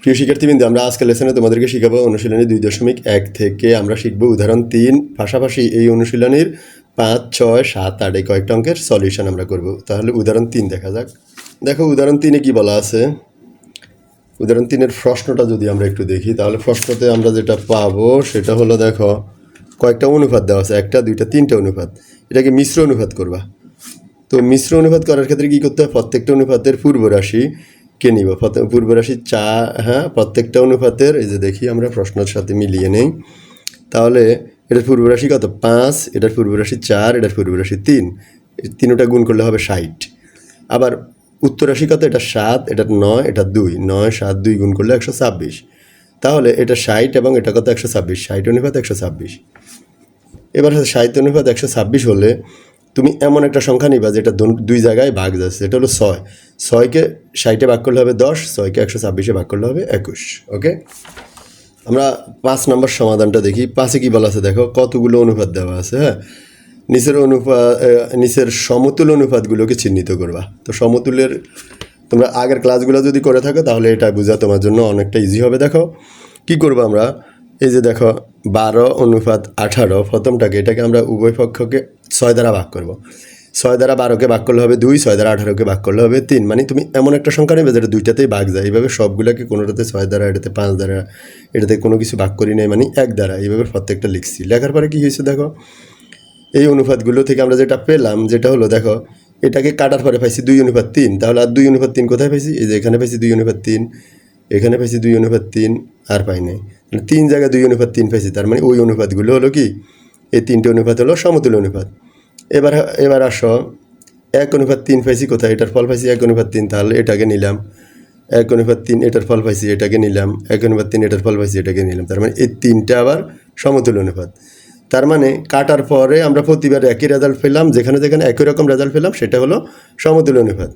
প্রিয় শিক্ষার্থীবৃন্দ, আমরা আজকের লেসনে তোমাদেরকে শিখাবো অনুশীলনী 2.1 থেকে আমরা শিখবো উদাহরণ 3, পাশাপাশি এই অনুশীলনীর 5, 6, 7, 8 এই কয়েকটা অঙ্কের সলিউশন আমরা করব। তাহলে উদাহরণ 3 দেখা যাক। দেখো উদাহরণ 3-এ কি বলা আছে। উদাহরণ 3-এর প্রশ্নটা যদি আমরা একটু দেখি, তাহলে প্রশ্নতে আমরা যেটা পাবো সেটা হলো, দেখো কয়েকটা অনুপাত দেওয়া আছে, 1, 2, 3টে অনুপাত। এটাকে মিশ্র অনুপাত করবা। তো মিশ্র অনুপাত করার ক্ষেত্রে কী করতে হয়, প্রত্যেকটা অনুপাতের পূর্ব রাশি কে নিব, পূর্ব রাশি প্রত্যেকটা অনুপাতের, এই যে দেখি আমরা প্রশ্নের সাথে মিলিয়ে নেই। তাহলে এটার পূর্ব রাশি কত, 5, এটার পূর্ব রাশি 4, এটার পূর্ব রাশি 3, তিনটা গুণ করলে হবে 60। আবার উত্তর রাশি কত, এটা 7, এটা 9, এটা 2, 9, 7, 2 গুণ করলে 126। তাহলে এটা 60 এবং এটা কত, 126, 60 অনুপাত 126। এবার 60 অনুপাত 126 হলে তুমি এমন একটা সংখ্যা নিবা যেটা দুই জায়গায় ভাগ যাচ্ছে, এটা হলো 6। 6কে 60-এ ভাগ করলে হবে 10, 6কে 126-এ ভাগ করলে হবে 21। ওকে, আমরা 5 নম্বর সমাধানটা দেখি। 5-এ কী বলা আছে দেখো, কতগুলো অনুপাত দেওয়া আছে। হ্যাঁ, নিচের সমতুল অনুপাতগুলোকে চিহ্নিত করবা। তো সমতুলের তোমরা আগের ক্লাসগুলো যদি করে থাকো তাহলে এটা বোঝা তোমার জন্য অনেকটা ইজি হবে। দেখো কি করবো আমরা, এই যে দেখো 12:18 প্রথমটাকে, এটাকে আমরা উভয় পক্ষকে 6 দ্বারা ভাগ করব। 6 দ্বারা 12কে ভাগ করলে হবে 2, 6 দ্বারা 18কে ভাগ করলে হবে 3। মানে তুমি এমন একটা সংখ্যা নেবে যেটা দুইটাতেই ভাগ যায়। এইভাবে সবগুলোকে কোনোটাতে 6 দ্বারা, এটাতে 5 দ্বারা, এটাতে কোনো কিছু ভাগ করি নাই, মানে 1 দ্বারা, এইভাবে প্রত্যেকটা লিখছি। লেখার পরে কী হয়েছে দেখো, এই অনুপাতগুলো থেকে আমরা যেটা পেলাম যেটা হলো, দেখো এটাকে কাটার পরে পাইছি 2:3। তাহলে আর 2:3 কোথায় পাইছি, এই যে এখানে পাইছি 2:3, এখানে পাইছি 2:3, আর পাই নাই। 3 জায়গায় 2:3 পাইছি, তার মানে ওই অনুপাতগুলো হলো কি, এই 3টে অনুপাত হলো সমতুল অনুপাত। এবার আসো 1:3 পাইছি কোথায়, এটার ফল পাইছি 1:3, তাহলে এটাকে নিলাম। 1:3 এটার ফল পাইছি, এটাকে নিলাম। 1:3 এটার ফল পাইছি, এটাকে নিলাম। তার মানে এই 3টা আবার সমতুল অনুপাত। তার মানে কাটার পরে আমরা প্রতিবার একই রেজাল্ট পেলাম, যেখানে যেখানে একই রকম রেজাল্ট পেলাম সেটা হলো সমতুল অনুপাত।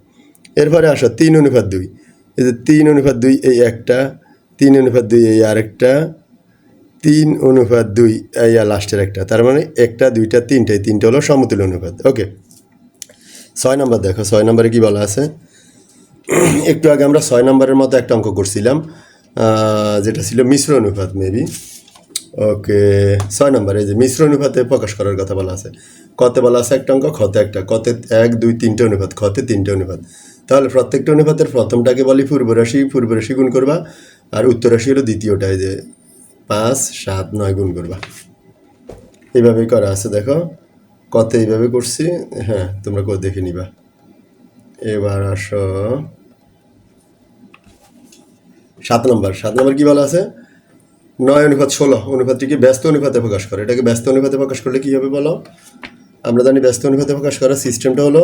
এরপরে আসো 3:2, এই যে 3:2 এই একটা, 3:2 এই আরেকটা, 3:2 এই লাস্টের একটা। তার মানে 1, 2, 3, এই 3টে হলো সমতুল অনুপাত। ওকে, 6 নম্বর দেখো। 6 নম্বরে কী বলা আছে, একটু আগে আমরা 6 নম্বরের মতো একটা অঙ্ক করছিলাম, যেটা ছিল মিশ্র অনুপাত মেবি। ওকে, 6 নম্বরে এই যে মিশ্র অনুপাতে প্রকাশ করার কথা বলা আছে। কতে বলা আছে একটা অঙ্ক, খতে একটা। কতে 1, 2, 3টে অনুপাত, খতে 3টে অনুপাত। তাহলে প্রত্যেকটা অনুপাতের প্রথমটাকে বলি পূর্ব রাশি গুণ করবা, আর উত্তর রাশি হলো দ্বিতীয়টা, এই যে 5, 7, 9 গুণ করবা। এইভাবেই করা আছে দেখো, কতে এইভাবে করছি। হ্যাঁ, তোমরা দেখে নিবা। এবার আসো 7 নম্বর। 7 নম্বর কী বলা আছে, 9:16 অনুপাতটিকে ব্যস্ত অনুপাতে প্রকাশ করে। এটাকে ব্যস্ত অনুপাতে প্রকাশ করলে কী হবে বলো, আমরা জানি ব্যস্ত অনুপাতে প্রকাশ করার সিস্টেমটা হলো,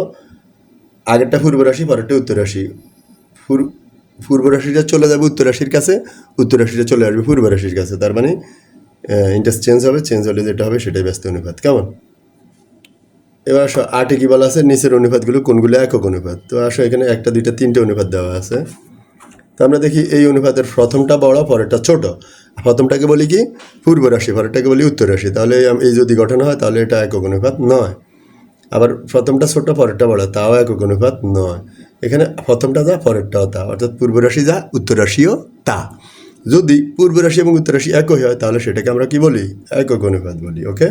আগেরটা পূর্ব রাশি, পরেরটা উত্তর রাশি। পূর্ব রাশিটা চলে যাবে উত্তর রাশির কাছে, উত্তর রাশিটা চলে আসবে পূর্ব রাশির কাছে। তার মানে ইন্টারেস্ট চেঞ্জ হবে, চেঞ্জ হলে যেটা হবে সেটাই ব্যস্ত অনুপাত। কেমন? এবার আসো 8-এ কী বলা আছে, নিচের অনুপাতগুলো কোনগুলো একক অনুপাত। তো আসো এখানে 1, 2, 3টে অনুপাত দেওয়া আছে। তো আমরা দেখি এই অনুপাতের প্রথমটা বড়, পরেরটা ছোট। প্রথমটাকে বলি কি পূর্ব রাশি, পরেরটাকে বলি উত্তর রাশি। তাহলে এই যদি গঠন হয় তাহলে এটা একক অনুপাত নয়। আবার প্রথমটা ছোট, পরেরটা বড়, তাও একক অনুপাত নয়। এখানে প্রথমটা যা, পরেরটাও তা, অর্থাৎ পূর্ব রাশি যা, উত্তর রাশিও তা। যদি পূর্ব রাশি এবং উত্তর রাশি একই হয় তাহলে সেটাকে আমরা কি বলি, একক অনুপাত বলি। ওকে।